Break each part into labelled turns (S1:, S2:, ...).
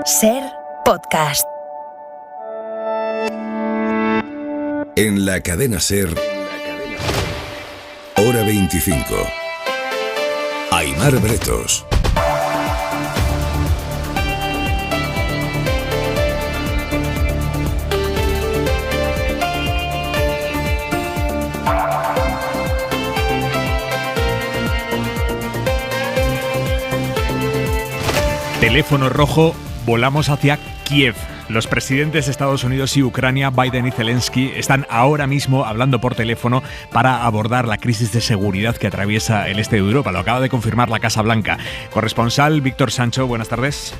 S1: SER Podcast.
S2: En la cadena SER, Hora 25. Aimar Bretos.
S3: Teléfono rojo, volamos hacia Kiev. Los presidentes de Estados Unidos y Ucrania, Biden y Zelensky, están ahora mismo hablando por teléfono para abordar la crisis de seguridad que atraviesa el este de Europa. Lo acaba de confirmar la Casa Blanca. Corresponsal Víctor Sancho, buenas tardes.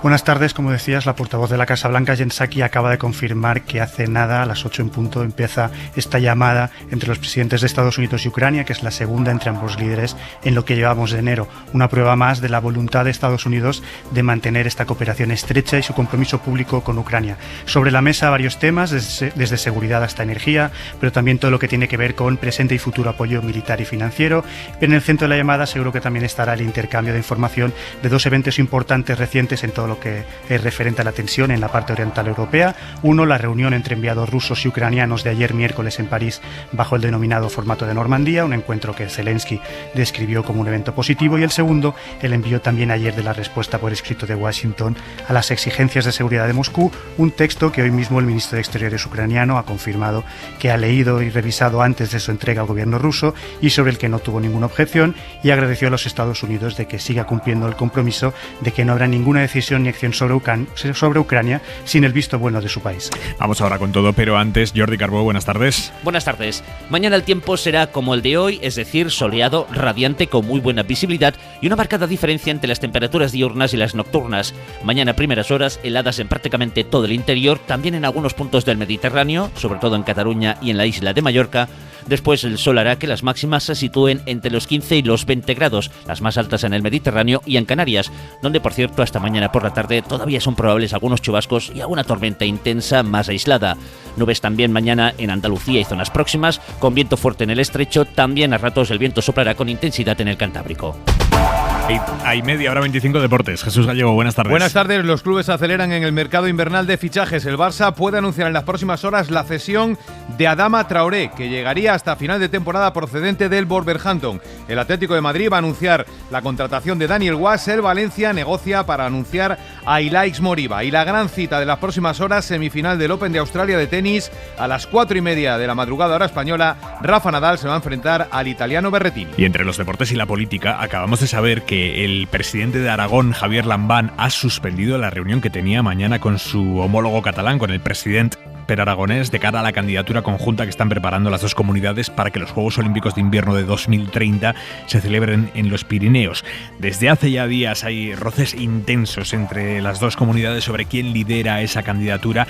S4: Buenas tardes, como decías, la portavoz de la Casa Blanca, Jen Psaki, acaba de confirmar que hace nada, a las 8 en punto, empieza esta llamada entre los presidentes de Estados Unidos y Ucrania, que es la segunda entre ambos líderes en lo que llevamos de enero. Una prueba más de la voluntad de Estados Unidos de mantener esta cooperación estrecha y su compromiso público con Ucrania. Sobre la mesa varios temas, desde seguridad hasta energía, pero también todo lo que tiene que ver con presente y futuro apoyo militar y financiero. En el centro de la llamada seguro que también estará el intercambio de información de dos eventos importantes recientes en todo lo que es referente a la tensión en la parte oriental europea. Uno, la reunión entre enviados rusos y ucranianos de ayer miércoles en París bajo el denominado formato de Normandía, un encuentro que Zelensky describió como un evento positivo. Y el segundo, el envío también ayer de la respuesta por escrito de Washington a las exigencias de seguridad de Moscú, un texto que hoy mismo el ministro de Exteriores ucraniano ha confirmado que ha leído y revisado antes de su entrega al gobierno ruso y sobre el que no tuvo ninguna objeción, y agradeció a los Estados Unidos de que siga cumpliendo el compromiso de que no habrá ninguna decisión ni acción sobre Ucrania sin el visto bueno de su país.
S3: Vamos ahora con todo, pero antes, Jordi Carbó, buenas tardes.
S5: Buenas tardes. Mañana el tiempo será como el de hoy, es decir, soleado, radiante, con muy buena visibilidad y una marcada diferencia entre las temperaturas diurnas y las nocturnas. Mañana primeras horas heladas en prácticamente todo el interior, también en algunos puntos del Mediterráneo, sobre todo en Cataluña y en la isla de Mallorca. Después el sol hará que las máximas se sitúen entre los 15 y los 20 grados, las más altas en el Mediterráneo y en Canarias, donde por cierto hasta mañana por la tarde todavía son probables algunos chubascos y alguna tormenta intensa más aislada. Nubes también mañana en Andalucía y zonas próximas, con viento fuerte en el estrecho, también a ratos el viento soplará con intensidad en el Cantábrico.
S3: Hay media hora 25 deportes. Jesús Gallego, buenas tardes.
S6: Buenas tardes. Los clubes aceleran en el mercado invernal de fichajes. El Barça puede anunciar en las próximas horas la cesión de Adama Traoré, que llegaría hasta final de temporada procedente del Wolverhampton. El Atlético de Madrid va a anunciar la contratación de Daniel Guas. El Valencia negocia para anunciar a Ilaix Moriba. Y la gran cita de las próximas horas, semifinal del Open de Australia de tenis. A las 4:30 de la madrugada hora española, Rafa Nadal se va a enfrentar al italiano Berrettini.
S3: Y entre los deportes y la política, acabamos de saber que el presidente de Aragón, Javier Lambán, ha suspendido la reunión que tenía mañana con su homólogo catalán, con el presidente aragonés, de cara a la candidatura conjunta que están preparando las dos comunidades para que los Juegos Olímpicos de Invierno de 2030 se celebren en los Pirineos. Desde hace ya días hay roces intensos entre las dos comunidades sobre quién lidera esa candidatura.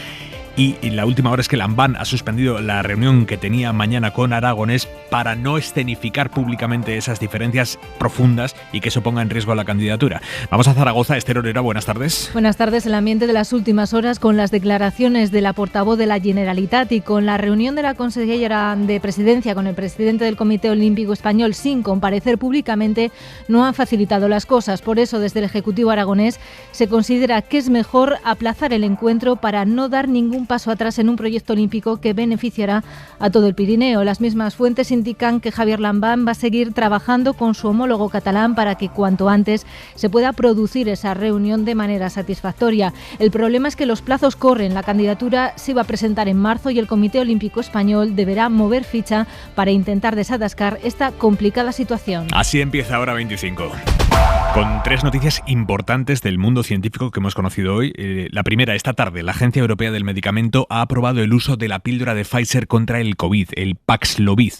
S3: Y la última hora es que Lambán ha suspendido la reunión que tenía mañana con Aragonés para no escenificar públicamente esas diferencias profundas y que eso ponga en riesgo la candidatura. Vamos a Zaragoza. Esther Orera, buenas tardes.
S7: Buenas tardes. El ambiente de las últimas horas, con las declaraciones de la portavoz de la Generalitat y con la reunión de la consejera de Presidencia con el presidente del Comité Olímpico Español sin comparecer públicamente, no han facilitado las cosas. Por eso, desde el Ejecutivo aragonés se considera que es mejor aplazar el encuentro para no dar ningún paso atrás en un proyecto olímpico que beneficiará a todo el Pirineo. Las mismas fuentes indican que Javier Lambán va a seguir trabajando con su homólogo catalán para que cuanto antes se pueda producir esa reunión de manera satisfactoria. El problema es que los plazos corren. La candidatura se iba a presentar en marzo y el Comité Olímpico Español deberá mover ficha para intentar desatascar esta complicada situación.
S3: Así empieza Hora 25. Con tres noticias importantes del mundo científico que hemos conocido hoy. La primera, esta tarde, la Agencia Europea del Medicamento ha aprobado el uso de la píldora de Pfizer contra el COVID, el Paxlovid.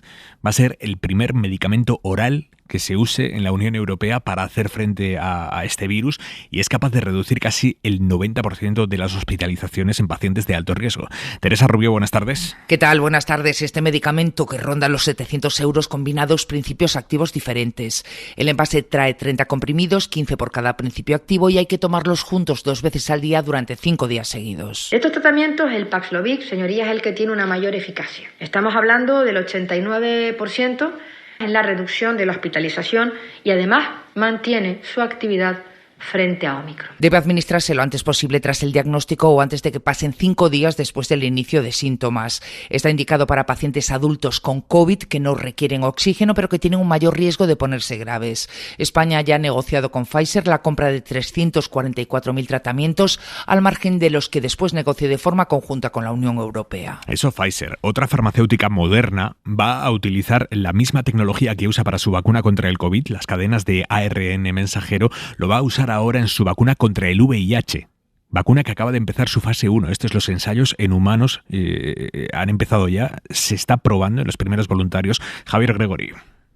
S3: Va a ser el primer medicamento oral que se use en la Unión Europea para hacer frente a este virus y es capaz de reducir casi el 90% de las hospitalizaciones en pacientes de alto riesgo. Teresa Rubio, buenas tardes.
S8: ¿Qué tal? Buenas tardes. Este medicamento, que ronda los 700 euros, combina dos principios activos diferentes. El envase trae 30 comprimidos, 15 por cada principio activo, y hay que tomarlos juntos 2 veces al día durante 5 días seguidos.
S9: Estos tratamientos, el Paxlovid, señorías, es el que tiene una mayor eficacia. Estamos hablando del 89% en la reducción de la hospitalización y además mantiene su actividad frente a Omicron.
S8: Debe administrarse lo antes posible tras el diagnóstico o antes de que pasen 5 días después del inicio de síntomas. Está indicado para pacientes adultos con COVID que no requieren oxígeno, pero que tienen un mayor riesgo de ponerse graves. España ya ha negociado con Pfizer la compra de 344.000 tratamientos, al margen de los que después negocie de forma conjunta con la Unión Europea.
S3: Eso Pfizer. Otra farmacéutica, Moderna, va a utilizar la misma tecnología que usa para su vacuna contra el COVID, las cadenas de ARN mensajero, lo va a usar ahora en su vacuna contra el VIH. Vacuna que acaba de empezar su fase 1. Los ensayos en humanos han empezado ya. Se está probando en los primeros voluntarios. Javier Gregory.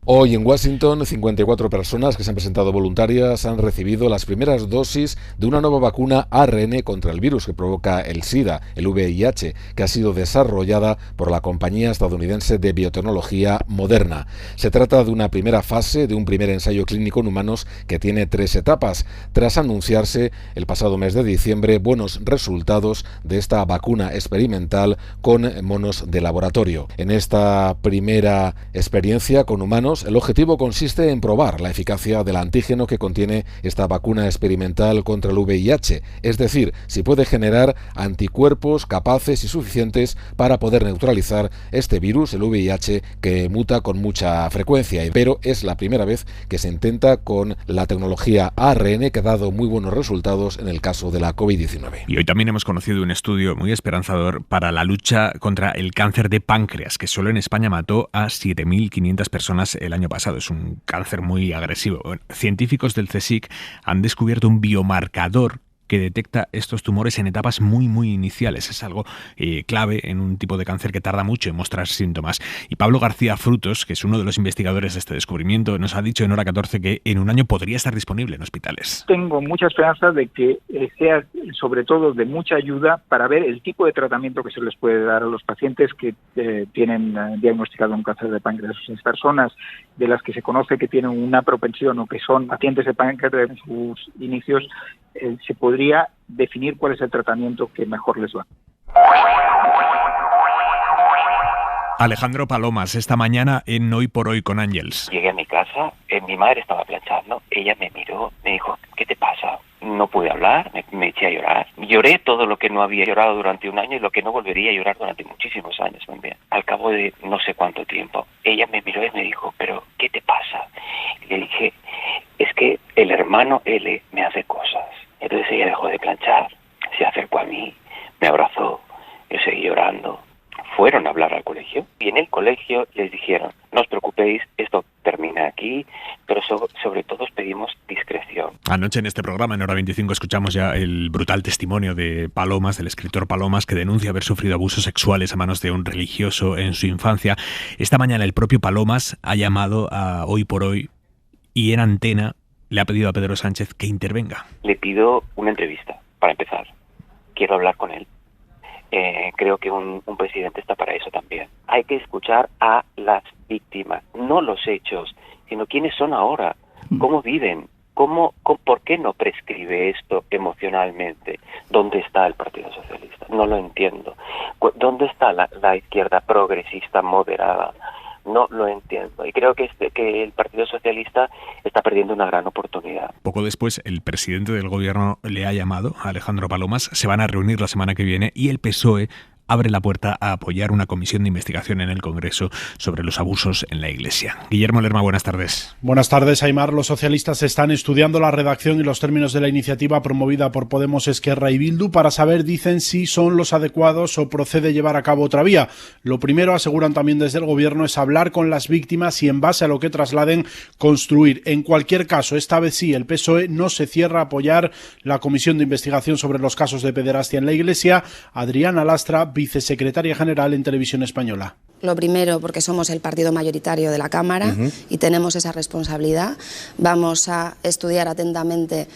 S1: Hoy en Washington, 54 personas que se han presentado voluntarias han recibido las primeras dosis de una nueva vacuna ARN contra el virus que provoca el SIDA, el VIH, que ha sido desarrollada por la compañía estadounidense de biotecnología Moderna. Se trata de una primera fase de un primer ensayo clínico en humanos que tiene 3 etapas, tras anunciarse el pasado mes de diciembre buenos resultados de esta vacuna experimental con monos de laboratorio. En esta primera experiencia con humanos, el objetivo consiste en probar la eficacia del antígeno que contiene esta vacuna experimental contra el VIH, es decir, si puede generar anticuerpos capaces y suficientes para poder neutralizar este virus, el VIH, que muta con mucha frecuencia. Pero es la primera vez que se intenta con la tecnología ARN, que ha dado muy buenos resultados en el caso de la COVID-19.
S3: Y hoy también hemos conocido un estudio muy esperanzador para la lucha contra el cáncer de páncreas, que solo en España mató a 7.500 personas el año pasado. Es un cáncer muy agresivo. Bueno, científicos del CSIC han descubierto un biomarcador que detecta estos tumores en etapas muy iniciales. Es algo clave en un tipo de cáncer que tarda mucho en mostrar síntomas. Y Pablo García Frutos, que es uno de los investigadores de este descubrimiento, nos ha dicho en Hora 14 que en un año podría estar disponible en hospitales.
S10: Tengo mucha esperanza de que sea sobre todo de mucha ayuda para ver el tipo de tratamiento que se les puede dar a los pacientes que tienen diagnosticado un cáncer de páncreas. Esas personas de las que se conoce que tienen una propensión o que son pacientes de páncreas en sus inicios, se podría definir cuál es el tratamiento que mejor les va.
S3: Alejandro Palomas, esta mañana en Hoy por Hoy con Ángels.
S11: Llegué a mi casa, mi madre estaba planchando, ella me miró, me dijo, ¿qué te pasa? No pude hablar, me eché a llorar. Lloré todo lo que no había llorado durante un año y lo que no volvería a llorar durante muchísimos años también. Al cabo de no sé cuánto tiempo, ella me miró y me dijo, ¿pero qué te pasa? Y le dije, es que el hermano L me hace cosas. Entonces ella dejó de planchar, se acercó a mí, me abrazó, yo seguí llorando. Fueron a hablar al colegio y en el colegio les dijeron, no os preocupéis, esto termina aquí, pero sobre todo os pedimos discreción.
S3: Anoche en este programa, en Hora 25, escuchamos ya el brutal testimonio de Palomas, del escritor Palomas, que denuncia haber sufrido abusos sexuales a manos de un religioso en su infancia. Esta mañana el propio Palomas ha llamado a Hoy por Hoy y en antena le ha pedido a Pedro Sánchez que intervenga.
S11: Le pido una entrevista, para empezar. Quiero hablar con él. Creo que un presidente está para eso también. Hay que escuchar a las víctimas, no los hechos, sino quiénes son ahora, cómo viven, por qué no prescribe esto emocionalmente. ¿Dónde está el Partido Socialista? No lo entiendo. ¿Dónde está la izquierda progresista moderada? No lo entiendo. Y creo que el Partido Socialista está perdiendo una gran oportunidad.
S3: Poco después, el presidente del gobierno le ha llamado a Alejandro Palomas. Se van a reunir la semana que viene y el PSOE abre la puerta a apoyar una comisión de investigación en el Congreso sobre los abusos en la Iglesia. Guillermo Lerma, buenas tardes.
S12: Buenas tardes, Aimar. Los socialistas están estudiando la redacción y los términos de la iniciativa promovida por Podemos, Esquerra y Bildu para saber, dicen, si son los adecuados o procede llevar a cabo otra vía. Lo primero, aseguran también desde el Gobierno, es hablar con las víctimas y, en base a lo que trasladen, construir. En cualquier caso, esta vez sí, el PSOE no se cierra a apoyar la comisión de investigación sobre los casos de pederastia en la Iglesia. Adriana Lastra, vicesecretaria general en Televisión Española.
S13: Lo primero, porque somos el partido mayoritario de la Cámara y tenemos esa responsabilidad. Vamos a estudiar atentamente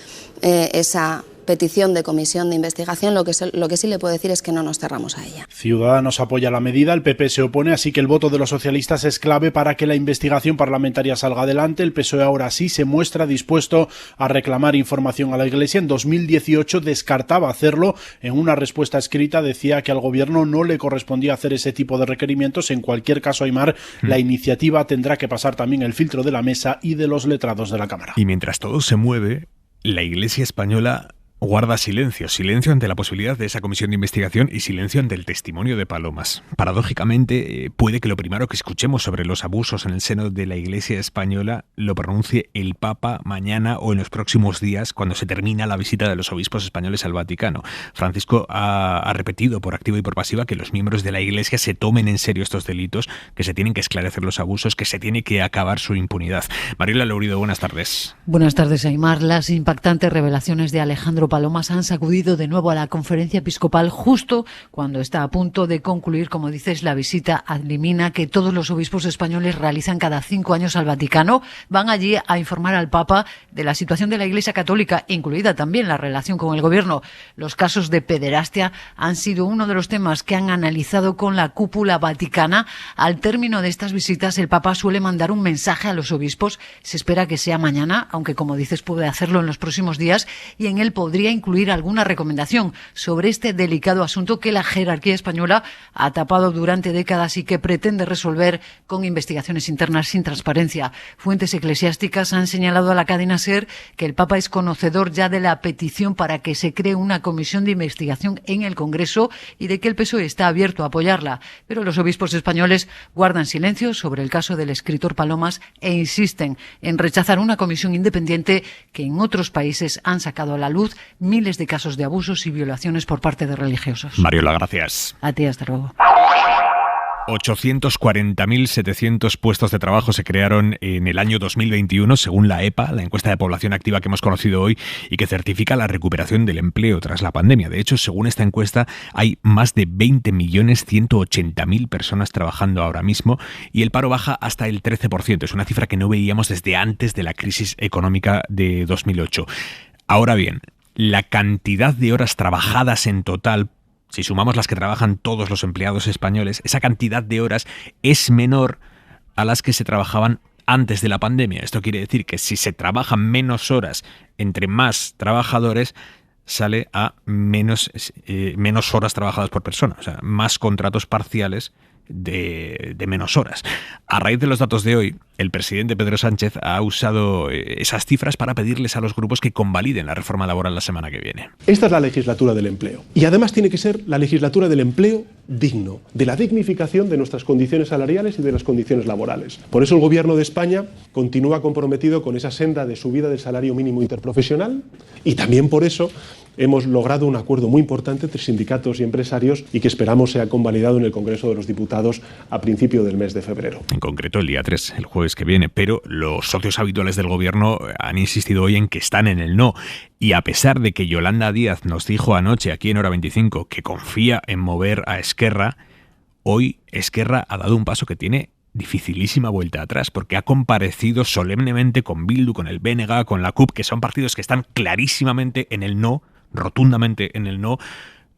S13: esa petición de comisión de investigación. Lo que sí le puedo decir es que no nos cerramos a ella.
S12: Ciudadanos apoya la medida, el PP se opone, así que el voto de los socialistas es clave para que la investigación parlamentaria salga adelante. El PSOE ahora sí se muestra dispuesto a reclamar información a la Iglesia. En 2018 descartaba hacerlo. En una respuesta escrita decía que al Gobierno no le correspondía hacer ese tipo de requerimientos. En cualquier caso, Aimar, la iniciativa tendrá que pasar también el filtro de la mesa y de los letrados de la Cámara.
S3: Y mientras todo se mueve, La Iglesia española guarda silencio ante la posibilidad de esa comisión de investigación y silencio ante el testimonio de Palomas. Paradójicamente, puede que lo primero que escuchemos sobre los abusos en el seno de la Iglesia española lo pronuncie el Papa mañana o en los próximos días, cuando se termina la visita de los obispos españoles al Vaticano. Francisco ha repetido por activa y por pasiva que los miembros de la Iglesia se tomen en serio estos delitos, que se tienen que esclarecer los abusos, que se tiene que acabar su impunidad. Mariela Lourido, buenas tardes.
S14: Buenas tardes, Aimar. Las impactantes revelaciones de Alejandro Palomas han sacudido de nuevo a la Conferencia Episcopal justo cuando está a punto de concluir, como dices, la visita ad limina que todos los obispos españoles realizan cada 5 años al Vaticano. Van allí a informar al Papa de la situación de la Iglesia Católica, incluida también la relación con el gobierno. Los casos de pederastia han sido uno de los temas que han analizado con la cúpula vaticana. Al término de estas visitas, el Papa suele mandar un mensaje a los obispos. Se espera que sea mañana, aunque como dices puede hacerlo en los próximos días, y en él podría incluir alguna recomendación sobre este delicado asunto que la jerarquía española ha tapado durante décadas y que pretende resolver con investigaciones internas sin transparencia. Fuentes eclesiásticas han señalado a la cadena SER que el Papa es conocedor ya de la petición para que se cree una comisión de investigación en el Congreso y de que el PSOE está abierto a apoyarla. Pero los obispos españoles guardan silencio sobre el caso del escritor Palomas e insisten en rechazar una comisión independiente que en otros países han sacado a la luz miles de casos de abusos y violaciones por parte de religiosos.
S3: Mariola, gracias.
S14: A ti, hasta luego.
S3: 840.700 puestos de trabajo se crearon en el año 2021, según la EPA, la encuesta de población activa que hemos conocido hoy y que certifica la recuperación del empleo tras la pandemia. De hecho, según esta encuesta, hay más de 20.180.000 personas trabajando ahora mismo y el paro baja hasta el 13%. Es una cifra que no veíamos desde antes de la crisis económica de 2008. Ahora bien, la cantidad de horas trabajadas en total, si sumamos las que trabajan todos los empleados españoles, esa cantidad de horas es menor a las que se trabajaban antes de la pandemia. Esto quiere decir que si se trabajan menos horas entre más trabajadores, sale a menos horas trabajadas por persona, o sea, más contratos parciales de menos horas. A raíz de los datos de hoy, el presidente Pedro Sánchez ha usado esas cifras para pedirles a los grupos que convaliden la reforma laboral la semana que viene.
S15: Esta es la legislatura del empleo. Y además tiene que ser la legislatura del empleo digno, de la dignificación de nuestras condiciones salariales y de las condiciones laborales. Por eso el Gobierno de España continúa comprometido con esa senda de subida del salario mínimo interprofesional y también por eso hemos logrado un acuerdo muy importante entre sindicatos y empresarios y que esperamos sea convalidado en el Congreso de los Diputados a principio del mes de febrero.
S3: En concreto el día 3, el jueves que viene, pero los socios habituales del Gobierno han insistido hoy en que están en el no. Y a pesar de que Yolanda Díaz nos dijo anoche aquí en Hora 25 que confía en mover a Esquerra, hoy Esquerra ha dado un paso que tiene dificilísima vuelta atrás, porque ha comparecido solemnemente con Bildu, con el BNG, con la CUP, que son partidos que están clarísimamente en el no, rotundamente en el no.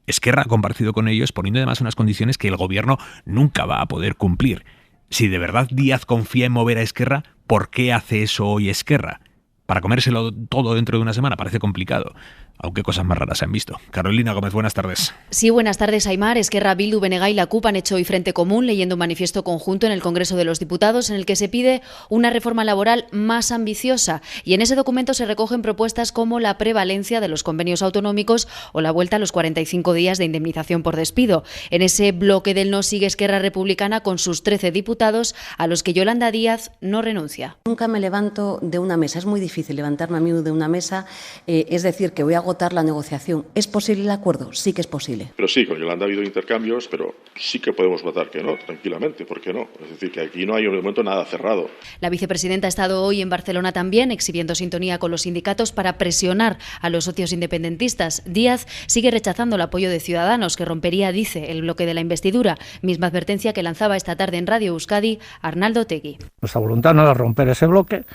S3: Esquerra ha compartido con ellos poniendo además unas condiciones que el Gobierno nunca va a poder cumplir. Si de verdad Díaz confía en mover a Esquerra, ¿por qué hace eso hoy Esquerra? Para comérselo todo dentro de una semana parece complicado, aunque cosas más raras se han visto. Carolina Gómez, buenas tardes.
S16: Sí, buenas tardes, Aimar. Esquerra, Bildu, BNG y la CUP han hecho hoy frente común leyendo un manifiesto conjunto en el Congreso de los Diputados en el que se pide una reforma laboral más ambiciosa. Y en ese documento se recogen propuestas como la prevalencia de los convenios autonómicos o la vuelta a los 45 días de indemnización por despido. En ese bloque del no sigue Esquerra Republicana con sus 13 diputados a los que Yolanda Díaz no renuncia.
S17: Nunca me levanto de una mesa. Es muy difícil levantarme a mí de una mesa, es decir, que voy a agotar la negociación. ¿Es posible el acuerdo? Sí que es posible.
S18: Pero sí, con Yolanda ha habido intercambios, pero sí que podemos votar que no, tranquilamente, ¿por qué no? Es decir, que aquí no hay en el momento nada cerrado.
S16: La vicepresidenta ha estado hoy en Barcelona también, exhibiendo sintonía con los sindicatos para presionar a los socios independentistas. Díaz sigue rechazando el apoyo de Ciudadanos, que rompería, dice, el bloque de la investidura. Misma advertencia que lanzaba esta tarde en Radio Euskadi Arnaldo Otegi.
S19: Nuestra voluntad no es romper ese bloque,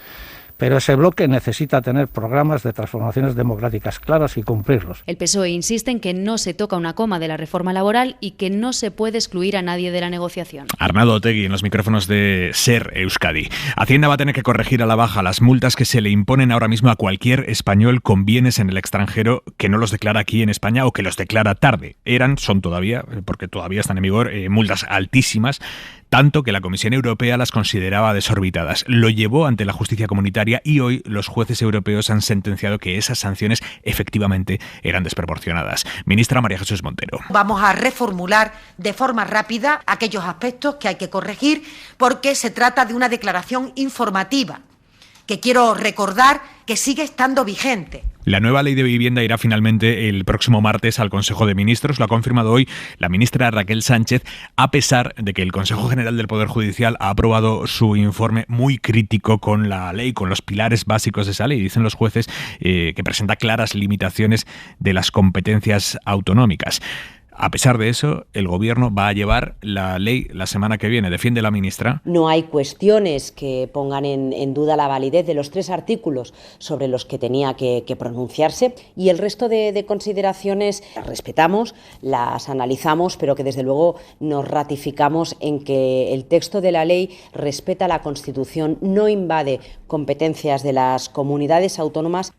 S19: pero ese bloque necesita tener programas de transformaciones democráticas claros y cumplirlos.
S16: El PSOE insiste en que no se toca una coma de la reforma laboral y que no se puede excluir a nadie de la negociación.
S3: Arnaldo Otegi en los micrófonos de SER Euskadi. Hacienda va a tener que corregir a la baja las multas que se le imponen ahora mismo a cualquier español con bienes en el extranjero que no los declara aquí en España o que los declara tarde. Son todavía, porque todavía están en vigor, multas altísimas, tanto que la Comisión Europea las consideraba desorbitadas. Lo llevó ante la justicia comunitaria y hoy los jueces europeos han sentenciado que esas sanciones efectivamente eran desproporcionadas. Ministra María Jesús Montero.
S20: Vamos a reformular de forma rápida aquellos aspectos que hay que corregir porque se trata de una declaración informativa que quiero recordar que sigue estando vigente.
S3: La nueva ley de vivienda irá finalmente el próximo martes al Consejo de Ministros. Lo ha confirmado hoy la ministra Raquel Sánchez, a pesar de que el Consejo General del Poder Judicial ha aprobado su informe muy crítico con la ley, con los pilares básicos de esa ley. Dicen los jueces que presenta claras limitaciones de las competencias autonómicas. A pesar de eso, el Gobierno va a llevar la ley la semana que viene. Defiende la ministra.
S21: No hay cuestiones que pongan en duda la validez de los 3 artículos sobre los que tenía que pronunciarse, y el resto de consideraciones las respetamos, las analizamos, pero que desde luego nos ratificamos en que el texto de la ley respeta la Constitución, no invade competencias de las comunidades autónomas.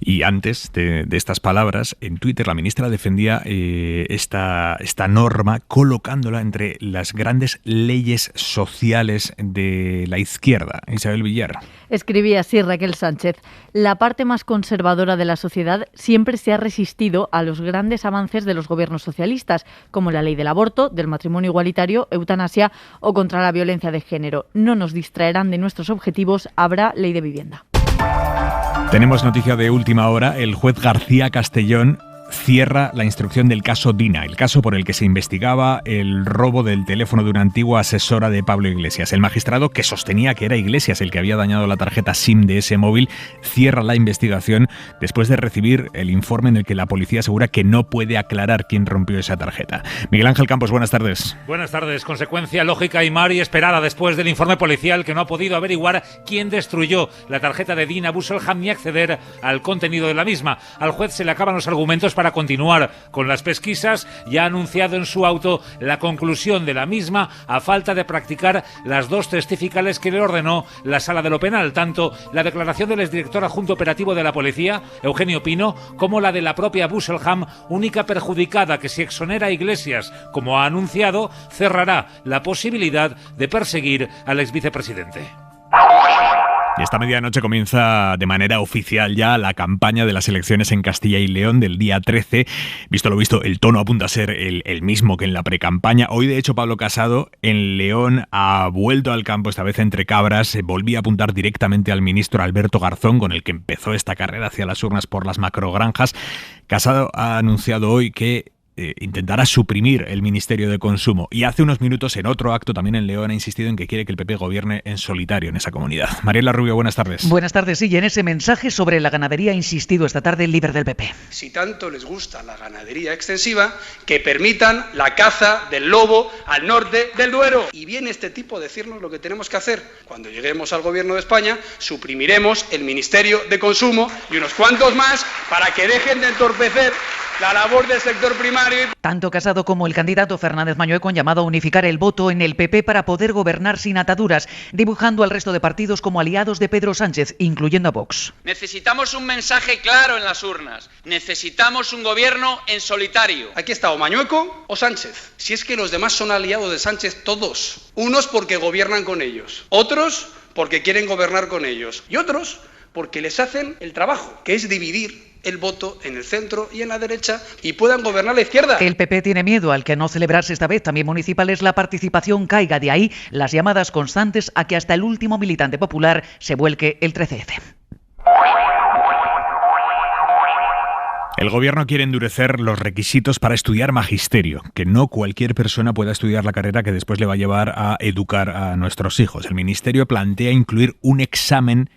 S3: Y antes de estas palabras, en Twitter la ministra defendía esta norma colocándola entre las grandes leyes sociales de la izquierda. Isabel Villar.
S22: Escribía así Raquel Sánchez: la parte más conservadora de la sociedad siempre se ha resistido a los grandes avances de los gobiernos socialistas, como la ley del aborto, del matrimonio igualitario, eutanasia o contra la violencia de género. No nos distraerán de nuestros objetivos, habrá ley de vivienda.
S3: Tenemos noticia de última hora. El juez García Castellón cierra la instrucción del caso Dina, el caso por el que se investigaba el robo del teléfono de una antigua asesora de Pablo Iglesias. El magistrado, que sostenía que era Iglesias el que había dañado la tarjeta SIM de ese móvil, cierra la investigación después de recibir el informe en el que la policía asegura que no puede aclarar quién rompió esa tarjeta. Miguel Ángel Campos, buenas tardes.
S23: Buenas tardes. Consecuencia lógica y esperada después del informe policial que no ha podido averiguar quién destruyó la tarjeta de Dina Busselham ni acceder al contenido de la misma. Al juez se le acaban los argumentos para continuar con las pesquisas y ha anunciado en su auto la conclusión de la misma a falta de practicar las 2 testificales que le ordenó la Sala de lo Penal, tanto la declaración del exdirector adjunto operativo de la policía, Eugenio Pino, como la de la propia Busselham, única perjudicada que, si exonera a Iglesias, como ha anunciado, cerrará la posibilidad de perseguir al exvicepresidente.
S3: Y esta medianoche comienza de manera oficial ya la campaña de las elecciones en Castilla y León del día 13. Visto lo visto, el tono apunta a ser el mismo que en la precampaña. Hoy, de hecho, Pablo Casado en León ha vuelto al campo, esta vez entre cabras. Volvía a apuntar directamente al ministro Alberto Garzón, con el que empezó esta carrera hacia las urnas por las macrogranjas. Casado ha anunciado hoy que intentará suprimir el Ministerio de Consumo, y hace unos minutos en otro acto también en León ha insistido en que quiere que el PP gobierne en solitario en esa comunidad. Mariela Rubio, buenas tardes.
S24: Buenas tardes, sí, y en ese mensaje sobre la ganadería ha insistido esta tarde el líder del PP.
S25: Si tanto les gusta la ganadería extensiva, que permitan la caza del lobo al norte del Duero. Y viene este tipo a decirnos lo que tenemos que hacer. Cuando lleguemos al gobierno de España, suprimiremos el Ministerio de Consumo y unos cuantos más para que dejen de entorpecer la labor del sector primario.
S24: Tanto Casado como el candidato Fernández Mañueco han llamado a unificar el voto en el PP para poder gobernar sin ataduras, dibujando al resto de partidos como aliados de Pedro Sánchez, incluyendo a Vox.
S26: Necesitamos un mensaje claro en las urnas. Necesitamos un gobierno en solitario.
S25: Aquí está o Mañueco o Sánchez. Si es que los demás son aliados de Sánchez todos. Unos porque gobiernan con ellos, otros porque quieren gobernar con ellos y otros porque les hacen el trabajo, que es dividir el voto en el centro y en la derecha y puedan gobernar la izquierda.
S24: El PP tiene miedo al que no celebrarse esta vez también municipales la participación caiga, de ahí las llamadas constantes a que hasta el último militante popular se vuelque el 13F.
S3: El gobierno quiere endurecer los requisitos para estudiar magisterio, que no cualquier persona pueda estudiar la carrera que después le va a llevar a educar a nuestros hijos. El ministerio plantea incluir un examen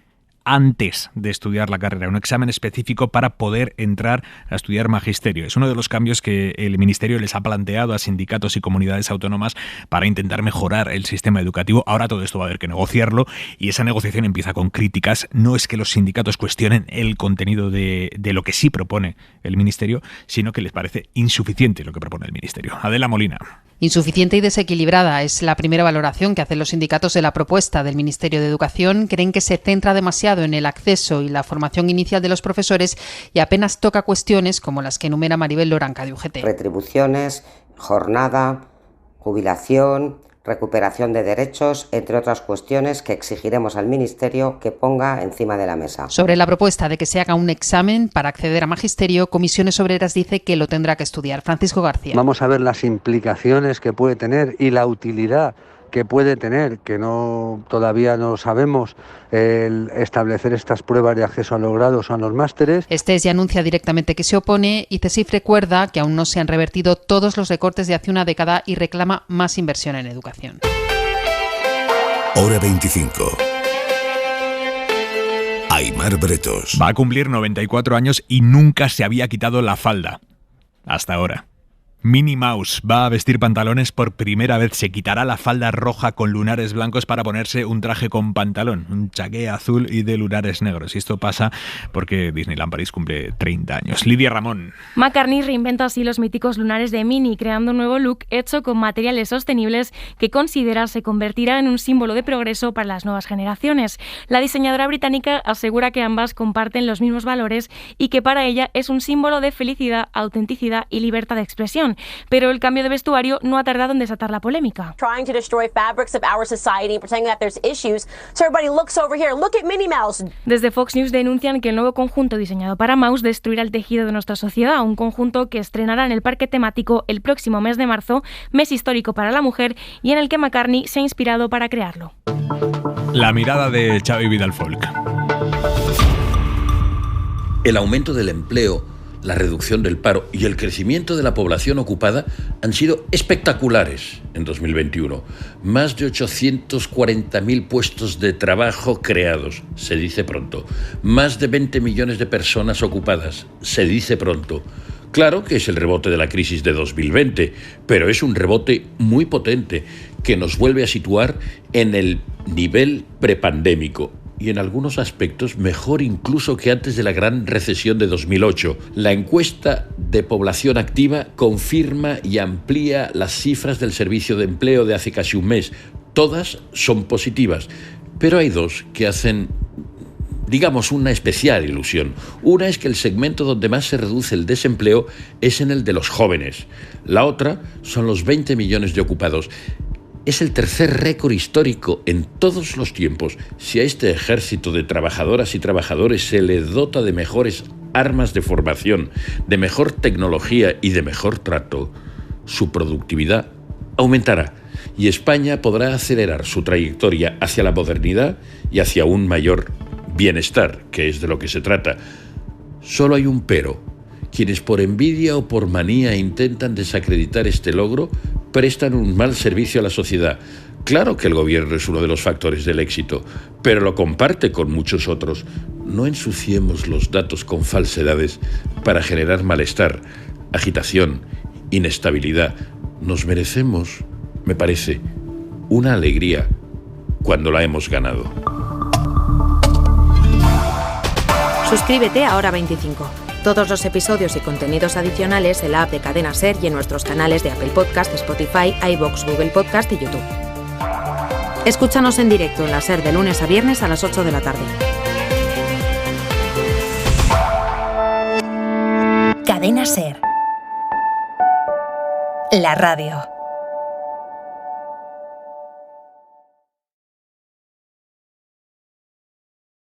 S3: antes de estudiar la carrera, un examen específico para poder entrar a estudiar magisterio. Es uno de los cambios que el Ministerio les ha planteado a sindicatos y comunidades autónomas para intentar mejorar el sistema educativo. Ahora todo esto va a haber que negociarlo y esa negociación empieza con críticas. No es que los sindicatos cuestionen el contenido de lo que sí propone el Ministerio, sino que les parece insuficiente lo que propone el Ministerio. Adela Molina.
S27: Insuficiente y desequilibrada es la primera valoración que hacen los sindicatos de la propuesta del Ministerio de Educación. Creen que se centra demasiado en el acceso y la formación inicial de los profesores y apenas toca cuestiones como las que enumera Maribel Loranca de UGT.
S28: Retribuciones, jornada, jubilación,
S2: recuperación de derechos, entre otras cuestiones que exigiremos al Ministerio que ponga encima de la mesa.
S27: Sobre la propuesta de que se haga un examen para acceder a magisterio, Comisiones Obreras dice que lo tendrá que estudiar. Francisco García.
S4: Vamos a ver las implicaciones que puede tener y la utilidad que puede tener, que todavía no sabemos, el establecer estas pruebas de acceso a los grados o a los másteres.
S27: Estés ya anuncia directamente que se opone y CESIF recuerda que aún no se han revertido todos los recortes de hace una década y reclama más inversión en educación.
S5: Hora 25. Aimar Bretos.
S3: Va a cumplir 94 años y nunca se había quitado la falda. Hasta ahora. Minnie Mouse va a vestir pantalones por primera vez. Se quitará la falda roja con lunares blancos para ponerse un traje con pantalón, un chaqué azul y de lunares negros. Y esto pasa porque Disneyland París cumple 30 años. Lidia Ramón.
S6: McCartney reinventa así los míticos lunares de Minnie, creando un nuevo look hecho con materiales sostenibles que considera se convertirá en un símbolo de progreso para las nuevas generaciones. La diseñadora británica asegura que ambas comparten los mismos valores y que para ella es un símbolo de felicidad, autenticidad y libertad de expresión. Pero el cambio de vestuario no ha tardado en desatar la polémica. Desde Fox News denuncian que el nuevo conjunto diseñado para Mouse destruirá el tejido de nuestra sociedad, un conjunto que estrenará en el parque temático el próximo mes de marzo, mes histórico para la mujer y en el que McCartney se ha inspirado para crearlo.
S3: La mirada de Xavi Vidal-Folk.
S7: El aumento del empleo, la reducción del paro y el crecimiento de la población ocupada han sido espectaculares en 2021. Más de 840.000 puestos de trabajo creados, se dice pronto. Más de 20 millones de personas ocupadas, se dice pronto. Claro que es el rebote de la crisis de 2020, pero es un rebote muy potente que nos vuelve a situar en el nivel prepandémico. Y en algunos aspectos mejor incluso que antes de la gran recesión de 2008. La encuesta de población activa confirma y amplía las cifras del servicio de empleo de hace casi un mes. Todas son positivas, pero hay dos que hacen, digamos, una especial ilusión. Una es que el segmento donde más se reduce el desempleo es en el de los jóvenes. La otra son los 20 millones de ocupados. Es el tercer récord histórico en todos los tiempos. Si a este ejército de trabajadoras y trabajadores se le dota de mejores armas de formación, de mejor tecnología y de mejor trato, su productividad aumentará y España podrá acelerar su trayectoria hacia la modernidad y hacia un mayor bienestar, que es de lo que se trata. Solo hay un pero. Quienes por envidia o por manía intentan desacreditar este logro prestan un mal servicio a la sociedad. Claro que el gobierno es uno de los factores del éxito, pero lo comparte con muchos otros. No ensuciemos los datos con falsedades para generar malestar, agitación, inestabilidad. Nos merecemos, me parece, una alegría cuando la hemos ganado.
S8: Suscríbete a Hora 25. Todos los episodios y contenidos adicionales en la app de Cadena SER y en nuestros canales de Apple Podcast, Spotify, iVoox, Google Podcast y YouTube. Escúchanos en directo en la SER de lunes a viernes a las 8 de la tarde. Cadena SER. La radio.